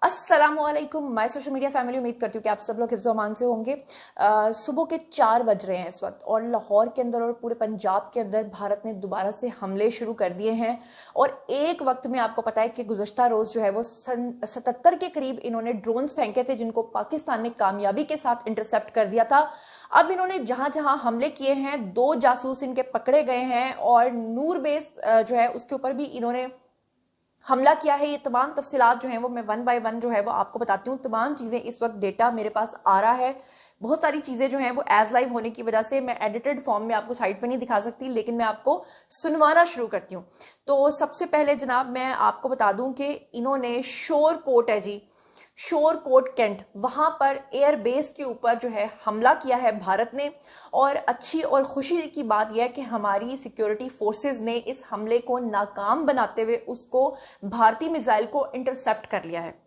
अस्सलामुअलैकुम my social media family. उम्मीद करती हूँ कि आप सब लोग हिफ्ज़ अमान से होंगे। सुबह के 4 बज रहे हैं इस वक्त और लाहौर के अंदर और पूरे पंजाब के अंदर भारत ने दोबारा से हमले शुरू कर दिए हैं। और एक वक्त में आपको पता है कि गुज़श्ता रोज जो है वो 77 के करीब इन्होंने ड्रोन्स फेंके थे, जिनको पाकिस्तान ने कामयाबी के साथ इंटरसेप्ट कर दिया था। अब इन्होंने जहां जहां हमले किए हैं 2 जासूस इनके पकड़े गए हैं और नूर बेस जो है उसके ऊपर भी इन्होंने हमला किया है। ये तमाम तफसीलात जो हैं वो मैं वन बाय वन जो है वो आपको बताती हूँ। तमाम चीजें इस वक्त डेटा मेरे पास आ रहा है। बहुत सारी चीजें जो हैं वो एज लाइव होने की वजह से मैं एडिटेड फॉर्म में आपको साइट पे नहीं दिखा सकती, लेकिन मैं आपको सुनवाना शुरू करती हूँ। तो सबसे पहले जनाब मैं आपको बता दूं कि इन्होंने शोर कोट है जी, शोर कोट कैंट, वहां पर एयरबेस के ऊपर जो है हमला किया है भारत ने। और अच्छी और खुशी की बात यह है कि हमारी सिक्योरिटी फोर्सेस ने इस हमले को नाकाम बनाते हुए उसको भारतीय मिसाइल को इंटरसेप्ट कर लिया है।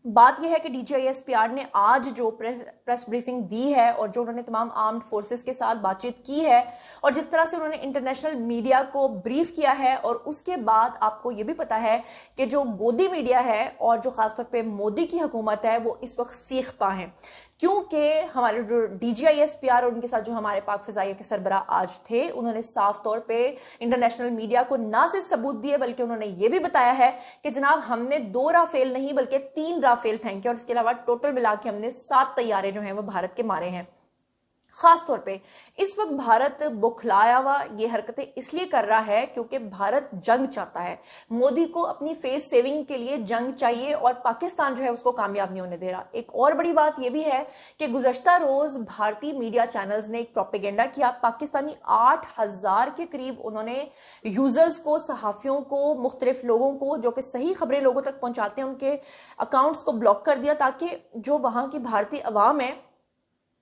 बात यह है कि DGISPR ने आज जो प्रेस ब्रीफिंग दी है और जो उन्होंने तमाम आर्म्ड फोर्सेस के साथ बातचीत की है और जिस तरह से उन्होंने इंटरनेशनल मीडिया को ब्रीफ किया है, और उसके बाद आपको यह भी पता है कि जो गोदी मीडिया है और जो खासतौर पे मोदी की हुकूमत है वो इस वक्त सीख पा है, क्योंकि हमारे जो DGISPR और उनके साथ जो हमारे पाक फिजाइया के सरबराह आज थे, उन्होंने साफ तौर पे इंटरनेशनल मीडिया को ना सिर्फ सबूत दिए बल्कि उन्होंने ये भी बताया है कि जनाब हमने 2 राफेल नहीं बल्कि 3 राफेल फेंके और इसके अलावा टोटल मिला के हमने 7 तैयारे जो हैं वो भारत के मारे हैं। खास तौर पे इस वक्त भारत बुखलाया हुआ ये हरकतें इसलिए कर रहा है क्योंकि भारत जंग चाहता है। मोदी को अपनी फेस सेविंग के लिए जंग चाहिए और पाकिस्तान जो है उसको कामयाब नहीं होने दे रहा। एक और बड़ी बात यह भी है कि गुज़श्ता रोज भारतीय मीडिया चैनल्स ने एक प्रोपेगेंडा किया। पाकिस्तानी 8,000 के करीब उन्होंने यूजर्स को, सहाफियों को, मुख्तलिफ लोगों को जो कि सही खबरें लोगों तक पहुंचाते हैं, उनके अकाउंट्स को ब्लॉक कर दिया ताकि जो वहां की भारतीय अवाम है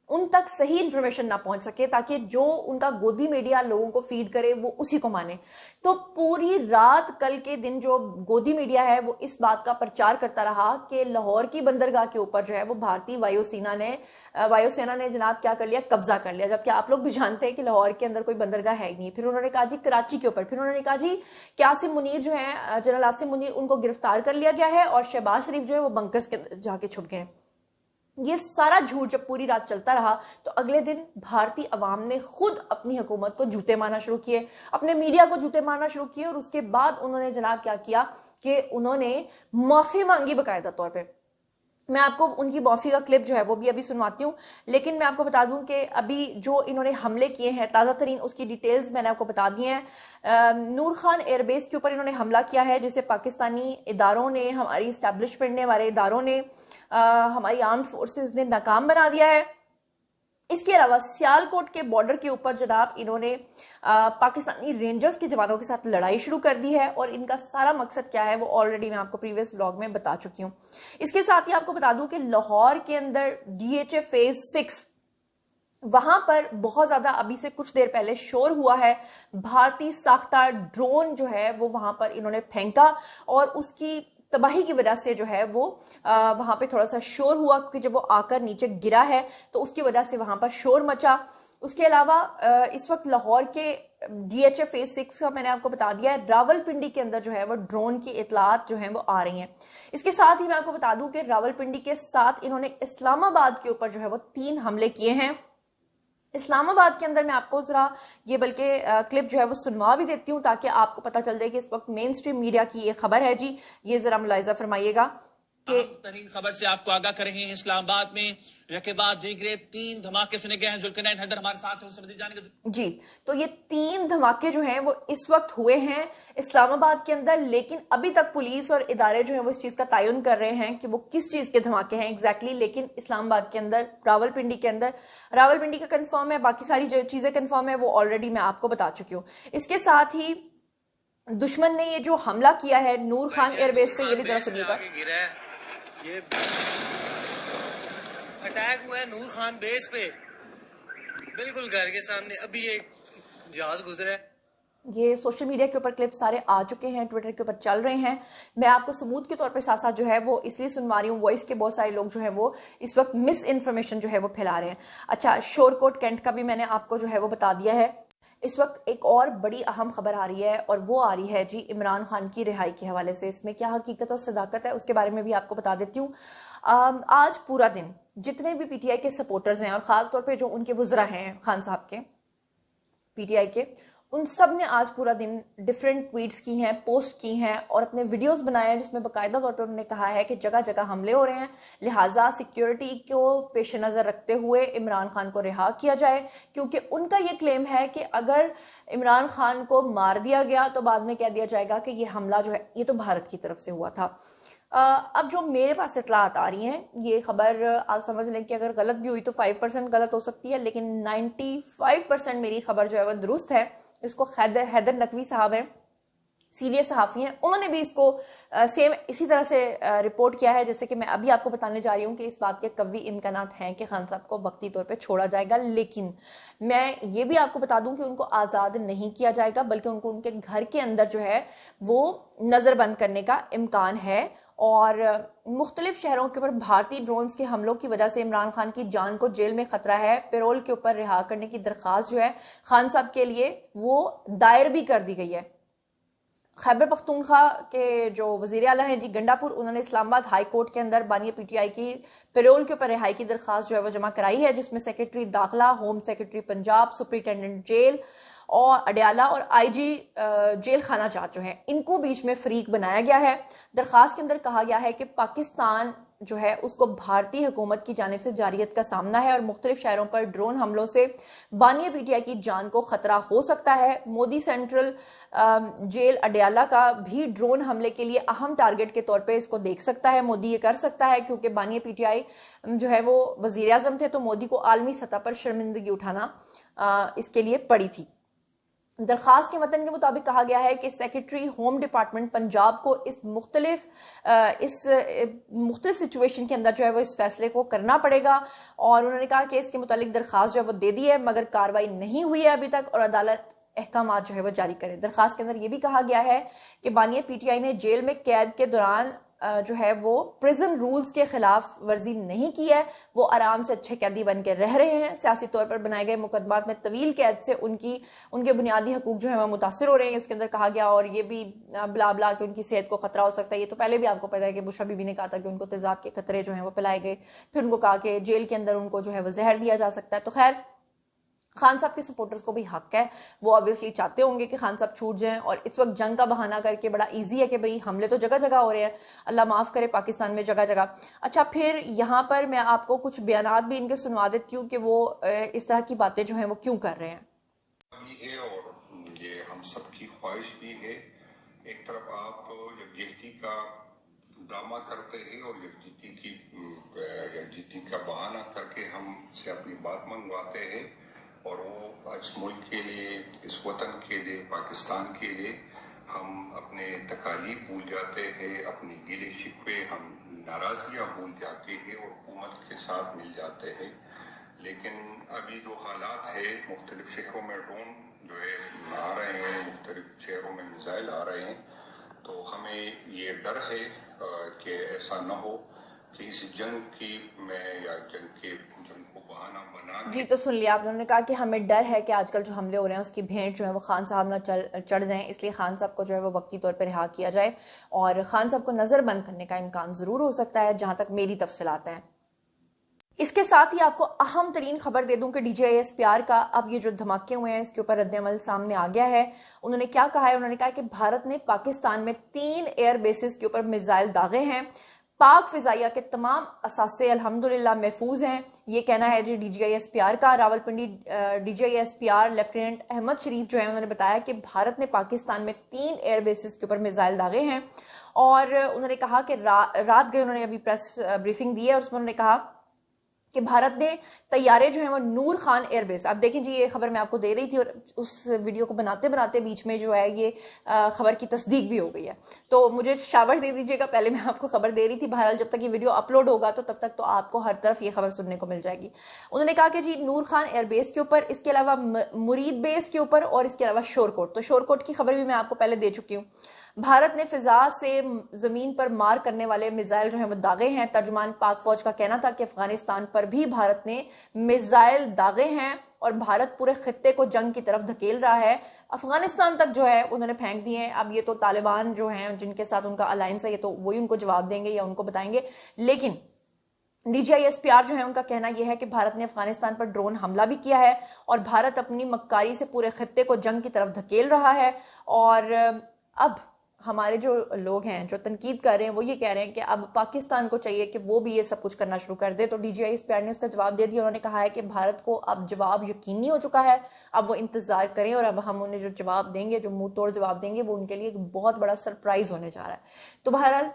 उन तक सही इंफॉर्मेशन ना पहुंच सके, ताकि जो उनका गोदी मीडिया लोगों को फीड करे वो उसी को माने। तो पूरी रात कल के दिन जो गोदी मीडिया है वो इस बात का प्रचार करता रहा कि लाहौर की बंदरगाह के ऊपर जो है वो भारतीय वायुसेना ने जनाब क्या कर लिया, कब्जा कर लिया, जबकि आप लोग भी जानते हैं कि लाहौर के अंदर कोई बंदरगाह है ही नहीं। फिर उन्होंने कहा जी कराची के ऊपर, फिर उन्होंने कहा जी कि आसिम मुनीर जो है, जनरल आसिम मुनीर, उनको गिरफ्तार कर लिया गया है और शहबाज शरीफ जो है वो बंकर्स के जाके छुप गए। ये सारा झूठ जब पूरी रात चलता रहा तो अगले दिन भारतीय अवाम ने खुद अपनी हुकूमत को जूते मारना शुरू किए, अपने मीडिया को जूते मारना शुरू किए। और उसके बाद उन्होंने जनाब क्या किया कि उन्होंने माफी मांगी बाकायदा तौर पे। मैं आपको उनकी माफी का क्लिप जो है वो भी अभी सुनवाती हूँ, लेकिन मैं आपको बता दूं कि अभी जो इन्होंने हमले किए हैं ताज़ा तरीन उसकी डिटेल्स मैंने आपको बता दी हैं। नूर खान एयरबेस के ऊपर इन्होंने हमला किया है, जिसे पाकिस्तानी इदारों ने, हमारी इस्टेब्लिशमेंट ने, हमारे इदारों ने, हमारी आर्म्ड फोर्सेस ने नाकाम बना दिया है। इसके अलावा सियालकोट के बॉर्डर के ऊपर जनाब इन्होंने पाकिस्तानी रेंजर्स के जवानों के साथ लड़ाई शुरू कर दी है और इनका सारा मकसद क्या है वो ऑलरेडी मैं आपको प्रीवियस व्लॉग में बता चुकी हूं। इसके साथ ही आपको बता दूं कि लाहौर के अंदर DHA फेज 6 वहां पर बहुत ज्यादा अभी से कुछ देर पहले शोर हुआ है। भारतीय साख्ता ड्रोन जो है वो वहां पर इन्होंने फेंका और उसकी तबाही की वजह से जो है वो वहां पे थोड़ा सा शोर हुआ, क्योंकि जब वो आकर नीचे गिरा है तो उसकी वजह से वहां पर शोर मचा। उसके अलावा इस वक्त लाहौर के DHA फेज 6 का मैंने आपको बता दिया है। रावलपिंडी के अंदर जो है वो ड्रोन की इतलात जो है वो आ रही हैं। इसके साथ ही मैं आपको बता दूं कि रावलपिंडी के साथ इन्होंने इस्लामाबाद के ऊपर जो है वो 3 हमले किए हैं। इस्लामाबाद के अंदर मैं आपको जरा ये बल्कि क्लिप जो है वो सुनवा भी देती हूँ ताकि आपको पता चल जाए कि इस वक्त मेन स्ट्रीम मीडिया की ये खबर है जी। ये जरा मुलाहिजा फरमाइएगा कि तरीन खबर से आपको आगाह कर रहे हैं। इस्लामाबाद में रकेबात दीगरे 3 धमाके सुने गए हैं। जुल्करनैन हैदर हमारे साथ हैं, उनसे मज़ीद जानेंगे जी। तो ये 3 धमाके जो हैं वो इस वक्त हुए हैं इस्लामाबाद के अंदर, लेकिन अभी तक पुलिस और इदारे जो हैं वो इस चीज का तयन कर रहे हैं कि वो किस चीज के धमाके हैं एग्जैक्टली। लेकिन इस्लामाबाद के अंदर, रावलपिंडी के अंदर, रावलपिंडी का कंफर्म है, बाकी सारी जो चीजें कंफर्म है वो ऑलरेडी मैं आपको बता चुकी हूँ। इसके साथ ही दुश्मन ने ये जो हमला किया है नूर खान एयरबेस पे, ये भी जरा सुनिएगा। ये अटैक हुआ है नूर खान बेस पे, बिल्कुल घर के सामने। अभी एक जहाज गुजरा है। ये सोशल मीडिया के ऊपर क्लिप सारे आ चुके हैं, ट्विटर के ऊपर चल रहे हैं। मैं आपको सबूत के तौर पे साथ साथ जो है वो इसलिए सुनवा रही हूँ, वॉइस के बहुत सारे लोग जो है वो इस वक्त मिस इन्फॉर्मेशन जो है वो फैला रहे हैं। अच्छा, शोरकोट कैंट का भी मैंने आपको जो है वो बता दिया है। इस वक्त एक और बड़ी अहम खबर आ रही है और वो आ रही है जी इमरान खान की रिहाई के हवाले से। इसमें क्या हकीकत और सदाकत है उसके बारे में भी आपको बता देती हूँ। आज पूरा दिन जितने भी पीटीआई के सपोर्टर्स हैं और खास तौर पे जो उनके वुज़रा हैं खान साहब के पीटीआई के, उन सब ने आज पूरा दिन डिफरेंट ट्वीट्स की हैं, पोस्ट की हैं और अपने वीडियोस बनाए हैं जिसमें बाकायदा तौर पर उन्होंने कहा है कि जगह जगह हमले हो रहे हैं, लिहाजा सिक्योरिटी को पेश नज़र रखते हुए इमरान खान को रिहा किया जाए, क्योंकि उनका ये क्लेम है कि अगर इमरान खान को मार दिया गया तो बाद में कह दिया जाएगा कि ये हमला जो है ये तो भारत की तरफ से हुआ था। अब जो मेरे पास इतलात आ रही हैं, ये खबर आप समझ लें कि अगर गलत भी हुई तो 5% गलत हो सकती है, लेकिन 95% मेरी खबर जो है वह दुरुस्त है। इसको हैदर नकवी साहब हैं, सीनियर सहाफ़ी हैं, उन्होंने भी इसको सेम इसी तरह से रिपोर्ट किया है जैसे कि मैं अभी आपको बताने जा रही हूँ कि इस बात के कवी इम्कानात हैं कि खान साहब को वक्ती तौर पे छोड़ा जाएगा। लेकिन मैं ये भी आपको बता दूं कि उनको आज़ाद नहीं किया जाएगा, बल्कि उनको उनके घर के अंदर जो है वो नज़रबंद करने का इम्कान है। और मुख्तलिफ शहरों के ऊपर भारतीय ड्रोन्स के हमलों की वजह से इमरान खान की जान को जेल में खतरा है। पैरोल के ऊपर रिहा करने की दरख्वास्त जो है खान साहब के लिए वो दायर भी कर दी गई है। खैबर पख्तूनख्वा के जो वजीर आला हैं जी गंडापुर, उन्होंने इस्लामाबाद हाई कोर्ट के अंदर बानिया पीटीआई की पैरोल के ऊपर रिहाई की दरख्वास्त जो है वो जमा कराई है, जिसमें सेक्रेटरी दाखिला, home secretary Punjab, superintendent jail और अडयाला और आईजी जेल खाना जांच जो है इनको बीच में फरीक बनाया गया है। दरखास्त के अंदर कहा गया है कि पाकिस्तान जो है उसको भारतीय हुकूमत की जानिब से जारियत का सामना है और मुख्तलिफ शहरों पर ड्रोन हमलों से बानिया पीटीआई की जान को खतरा हो सकता है। मोदी सेंट्रल जेल अडयाला का भी ड्रोन हमले के लिए अहम टारगेट के तौर पे इसको देख सकता है। मोदी ये कर सकता है क्योंकि बानिया पीटीआई जो है वो वजीर आजम थे, तो मोदी को आलमी सतह पर शर्मिंदगी उठाना इसके लिए पड़ी थी। दरखास्त के मतन के मुताबिक कहा गया है कि सेक्रेटरी होम डिपार्टमेंट पंजाब को इस मुख्तलिफ सिचुएशन के अंदर जो है वो इस फैसले को करना पड़ेगा। और उन्होंने कहा कि इसके मुतालिक दरखास्त जो है वो दे दी है मगर कार्रवाई नहीं हुई है अभी तक और अदालत अहकाम जो है वो जारी करे। दरखास्त के अंदर यह भी कहा गया है कि बानिया पीटीआई ने जेल में कैद के दौरान जो है वो प्रिजन रूल्स के खिलाफ वर्जी नहीं की है, वो आराम से अच्छे कैदी बन के रह रहे हैं। सियासी तौर पर बनाए गए मुकदमात में तवील कैद से उनके बुनियादी हकूक जो है वो मुतासर हो रहे हैं, उसके अंदर कहा गया। और ये भी बिला बिला कि उनकी सेहत को खतरा हो सकता है। ये तो पहले भी आपको पता है कि बुशरा बीबी ने कहा था कि उनको तेजाब के खतरे जो है वो पिलाए गए, फिर उनको कहा कि जेल के अंदर उनको जो है वो जहर दिया जा सकता है। तो खैर खान साहब के सपोर्टर्स को भी हक है, वो ऑब्वियसली चाहते होंगे कि खान साहब छूट जाएं और इस वक्त जंग का बहाना करके बड़ा इजी है कि भाई हमले तो जगह जगह हो रहे हैं, अल्लाह माफ करे पाकिस्तान में जगह जगह। अच्छा, फिर यहाँ पर मैं आपको कुछ बयानात भी इनके सुनवा देती हूँ कि वो इस तरह की बातें जो हैं वो क्यों कर रहे हैं। और ये हम सबकी ख्वाहिश भी है, एक तरफ आप यकजहती का ड्रामा करते हैं और यकजहती का बहाना करके हमसे अपनी बात मंगवाते हैं और वो इस मुल्क के लिए, इस वतन के लिए, पाकिस्तान के लिए हम अपने तकालीफ भूल जाते हैं, अपनी गिले शिकवे, हम नाराजगियाँ भूल जाते हैं और हुकूमत के साथ मिल जाते हैं। लेकिन अभी जो हालात है, मुख्तलिफ शहरों में ड्रोन जो है आ रहे हैं, मुख्तलिफ शहरों में मिसाइल आ रहे हैं, तो हमें ये डर है कि ऐसा न हो कि इस जंग को बहाना बना। जी, तो सुन लिया आप, उन्होंने कहा कि हमें डर है कि आजकल जो हमले हो रहे हैं उसकी भेंट जो है वो खान साहब ना चढ़ जाएं, इसलिए खान साहब को जो है वो वक्ती तौर पर रिहा किया जाए और खान साहब को नजरबंद करने का इम्कान जरूर हो सकता है, जहां तक मेरी तफसीलात हैं। इसके साथ ही आपको अहम तरीन खबर दे दूं कि DGISPR का अब ये जो धमाके हुए हैं इसके ऊपर रद्द-ए-अमल सामने आ गया है। उन्होंने क्या कहा है, उन्होंने कहा कि भारत ने पाकिस्तान में 3 एयर बेसिस के ऊपर मिसाइल दागे हैं, पाक फिजाइया के तमाम असासे अल्हम्दुलिल्लाह महफूज हैं। ये कहना है जी DGISPR का। रावलपिंडी DGISPR लेफ्टिनेंट अहमद शरीफ जो है उन्होंने बताया कि भारत ने पाकिस्तान में 3 एयर बेसिस के ऊपर मिसाइल दागे हैं और उन्होंने कहा कि रात गए उन्होंने अभी प्रेस ब्रीफिंग दी है और उसमें उन्होंने कहा कि भारत ने तैयारे जो है वो नूर खान एयरबेस, अब देखें जी ये खबर मैं आपको दे रही थी और उस वीडियो को बनाते बनाते बीच में जो है ये खबर की तस्दीक भी हो गई है, तो मुझे शाबाश दे दीजिएगा। पहले मैं आपको खबर दे रही थी, बहरहाल जब तक ये वीडियो अपलोड होगा तो तब तक तो आपको हर तरफ ये खबर सुनने को मिल जाएगी। उन्होंने कहा कि जी नूर खान एयरबेस के ऊपर, इसके अलावा मुरीद बेस के ऊपर और इसके अलावा शोरकोट, तो शोरकोट की खबर भी मैं आपको पहले दे चुकी हूँ। भारत ने फिजा से जमीन पर मार करने वाले मिसाइल जो हैं वो दागे हैं। तर्जुमान पाक फौज का कहना था कि अफगानिस्तान पर भी भारत ने मिसाइल दागे हैं और भारत पूरे खित्ते को जंग की तरफ धकेल रहा है। अफगानिस्तान तक जो है उन्होंने फेंक दिए हैं। अब ये तो तालिबान जो हैं जिनके साथ उनका अलायंस है, ये तो वही उनको जवाब देंगे या उनको बताएंगे। लेकिन DGISPR जो है उनका कहना यह है कि भारत ने अफगानिस्तान पर ड्रोन हमला भी किया है और भारत अपनी मक्कारी से पूरे खित्ते को जंग की तरफ धकेल रहा है। और अब हमारे जो लोग हैं जो तनकीद कर रहे हैं वो ये कह रहे हैं कि अब पाकिस्तान को चाहिए कि वो भी ये सब कुछ करना शुरू कर दे। तो DGISPR ने उसका जवाब दे दिया। उन्होंने कहा है कि भारत को अब जवाब यकीनी हो चुका है, अब वो इंतजार करें और अब हम उन्हें जो जवाब देंगे, जो मुंह तोड़ जवाब देंगे, वो उनके लिए एक बहुत बड़ा सरप्राइज होने जा रहा है। तो बहरहाल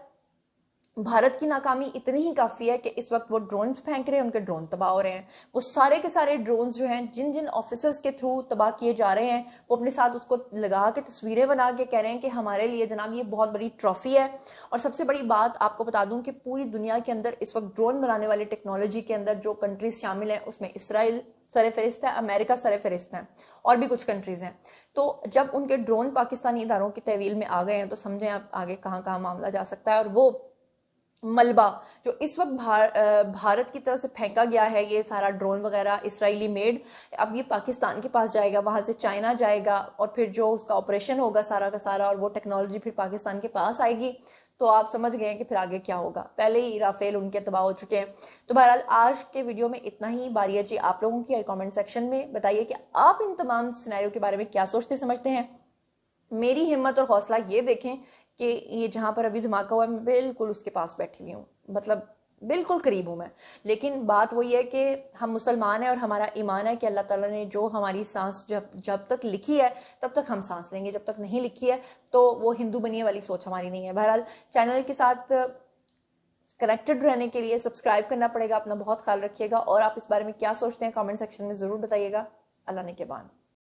भारत की नाकामी इतनी ही काफी है कि इस वक्त वो ड्रोन फेंक रहे हैं, उनके ड्रोन तबाह हो रहे हैं। वो सारे के सारे ड्रोन जो हैं जिन जिन ऑफिसर्स के थ्रू तबाह किए जा रहे हैं, वो अपने साथ उसको लगा के तस्वीरें बना के कह रहे हैं कि हमारे लिए जनाब ये बहुत बड़ी ट्रॉफी है। और सबसे बड़ी बात आपको बता दूं कि पूरी दुनिया के अंदर इस वक्त ड्रोन बनाने वाली टेक्नोलॉजी के अंदर जो कंट्रीज शामिल हैं उसमें इसराइल सरफहरिस्त है, अमेरिका सरफहरिस्त है और भी कुछ कंट्रीज हैं। तो जब उनके ड्रोन पाकिस्तानी इदारों की तहवील में आ गए हैं तो समझें आप आगे कहाँ कहाँ मामला जा सकता है। और वो मलबा जो इस वक्त भारत की तरफ से फेंका गया है, ये सारा ड्रोन वगैरह इसराइली मेड, अब ये पाकिस्तान के पास जाएगा, वहां से चाइना जाएगा और फिर जो उसका ऑपरेशन होगा सारा का सारा और वो टेक्नोलॉजी फिर पाकिस्तान के पास आएगी। तो आप समझ गए कि फिर आगे क्या होगा। पहले ही राफेल उनके तबाह हो चुके हैं। तो बहरहाल आज के वीडियो में इतना ही। बारी है जी आप लोगों की। कमेंट सेक्शन में बताइए कि आप इन तमाम सिनेरियो के बारे में क्या सोचते समझते हैं। मेरी हिम्मत और हौसला ये देखें कि ये जहां पर अभी धमाका हुआ है मैं बिल्कुल उसके पास बैठी हुई हूँ, मतलब बिल्कुल करीब हूं मैं। लेकिन बात वही है कि हम मुसलमान हैं और हमारा ईमान है कि अल्लाह ताला ने जो हमारी सांस जब तक लिखी है तब तक हम सांस लेंगे, जब तक नहीं लिखी है तो वो हिंदू बनिए वाली सोच हमारी नहीं है। बहरहाल चैनल के साथ कनेक्टेड रहने के लिए सब्सक्राइब करना पड़ेगा। अपना बहुत ख्याल रखिएगा और आप इस बारे में क्या सोचते हैं कमेंट सेक्शन में जरूर बताइएगा। अल्लाह ने के बान।